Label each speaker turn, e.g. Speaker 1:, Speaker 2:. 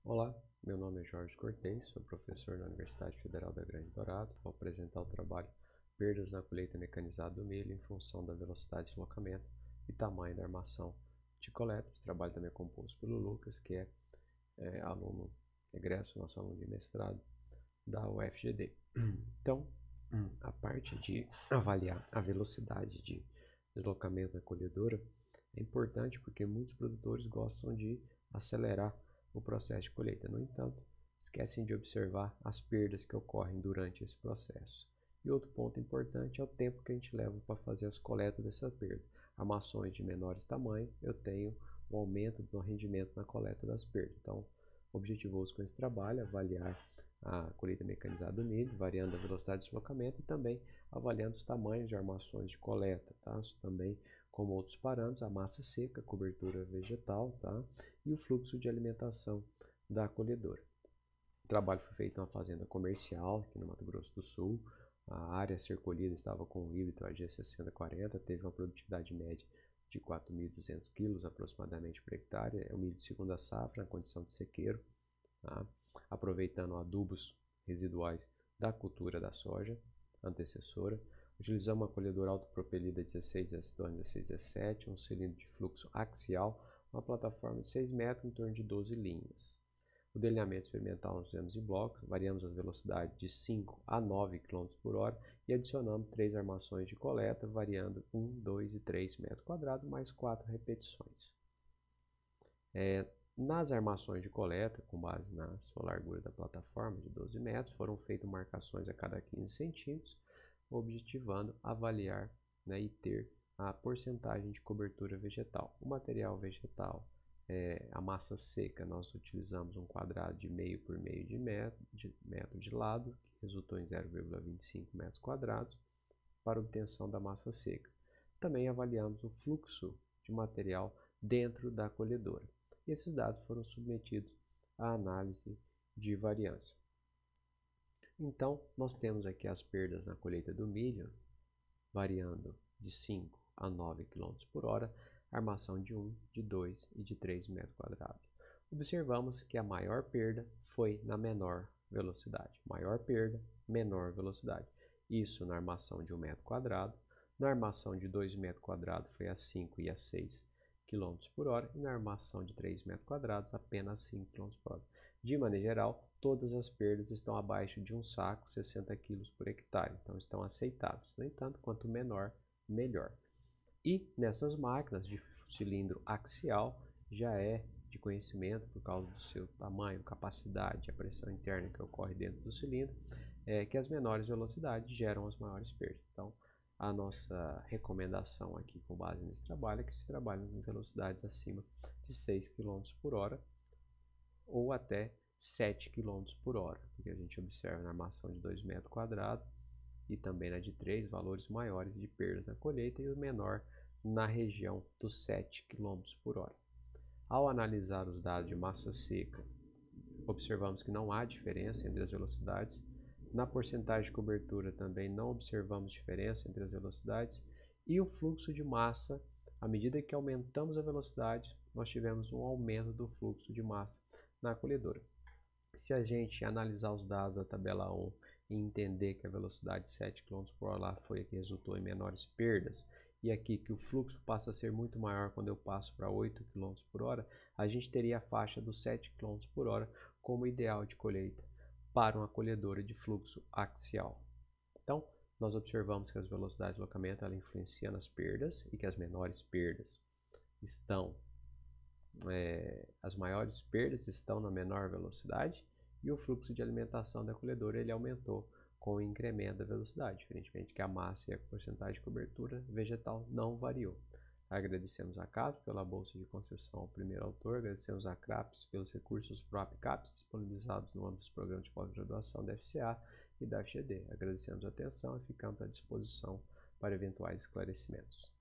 Speaker 1: Olá, meu nome é Jorge Cortez, sou professor na Universidade Federal da Grande Dourados. Vou apresentar o trabalho Perdas na colheita mecanizada do milho em função da velocidade de deslocamento e tamanho da armação de coleta. Esse trabalho também é composto pelo Lucas, que é aluno egresso, nosso aluno de mestrado da UFGD. Então, a parte de avaliar a velocidade de deslocamento da colhedora é importante porque muitos produtores gostam de acelerar o processo de colheita. No entanto, esquecem de observar as perdas que ocorrem durante esse processo. E outro ponto importante é o tempo que a gente leva para fazer as coletas dessa perda. Armações de menores tamanhos, eu tenho um aumento do rendimento na coleta das perdas. Então, objetivoso com esse trabalho, avaliar a colheita mecanizada do milho, variando a velocidade de deslocamento e também avaliando os tamanhos de armações de coleta, tá? Isso também, como outros parâmetros, a massa seca, a cobertura vegetal, tá? E o fluxo de alimentação da colhedora. O trabalho foi feito numa fazenda comercial, aqui no Mato Grosso do Sul. A área a ser colhida estava com o híbrido AG 6040, teve uma produtividade média de 4.200 kg aproximadamente por hectare. É um milho de segunda safra, na condição de sequeiro, tá? Aproveitando adubos residuais da cultura da soja antecessora. Utilizamos uma colhedora autopropelida 16S21617, um cilindro de fluxo axial, uma plataforma de 6 metros em torno de 12 linhas. O delineamento experimental nós fizemos em blocos, variamos as velocidades de 5 a 9 km por hora e adicionamos 3 armações de coleta, variando 1, 2 e 3 metros quadrados, mais 4 repetições. Nas armações de coleta, com base na sua largura da plataforma de 12 metros, foram feitas marcações a cada 15 centímetros, objetivando avaliar, né, e ter a porcentagem de cobertura vegetal. O material vegetal, a massa seca, nós utilizamos um quadrado de meio por meio de metro de lado, que resultou em 0,25 metros quadrados, para obtenção da massa seca. Também avaliamos o fluxo de material dentro da colhedora. Esses dados foram submetidos à análise de variância. Então, nós temos aqui as perdas na colheita do milho, variando de 5 a 9 km por hora, armação de 1, de 2 e de 3 metros quadrados. Observamos que a maior perda foi na menor velocidade. Maior perda, menor velocidade. Isso na armação de 1 metro quadrado. Na armação de 2 metros quadrados foi a 5 e a 6 km por hora, e na armação de 3 metros quadrados apenas 5 km por hora. De maneira geral, todas as perdas estão abaixo de um saco, 60 kg por hectare, então estão aceitáveis. No entanto, quanto menor, melhor. E nessas máquinas de cilindro axial, já é de conhecimento, por causa do seu tamanho, capacidade, a pressão interna que ocorre dentro do cilindro, que as menores velocidades geram as maiores perdas. Então, a nossa recomendação aqui com base nesse trabalho é que se trabalhe em velocidades acima de 6 km por hora ou até 7 km por hora, porque a gente observa na armação de 2 metros quadrados e também na de 3 valores maiores de perda na colheita e o menor na região dos 7 km por hora. Ao analisar os dados de massa seca, observamos que não há diferença entre as velocidades. Na porcentagem de cobertura também não observamos diferença entre as velocidades. E o fluxo de massa, à medida que aumentamos a velocidade, nós tivemos um aumento do fluxo de massa na colhedora. Se a gente analisar os dados da tabela 1 e entender que a velocidade de 7 km por hora lá foi a que resultou em menores perdas, e aqui que o fluxo passa a ser muito maior quando eu passo para 8 km por hora, a gente teria a faixa dos 7 km por hora como ideal de colheita para uma colhedora de fluxo axial. Então, nós observamos que as velocidades de deslocamento ela influencia nas perdas e que as menores perdas estão, as maiores perdas estão na menor velocidade e o fluxo de alimentação da colhedora ele aumentou com o incremento da velocidade, diferentemente que a massa e a porcentagem de cobertura vegetal não variou. Agradecemos a CAPES pela bolsa de concessão ao primeiro autor, agradecemos a CRAPES pelos recursos PROAP CAPES disponibilizados no âmbito dos programas de pós-graduação da FCA e da FGD. Agradecemos a atenção e ficamos à disposição para eventuais esclarecimentos.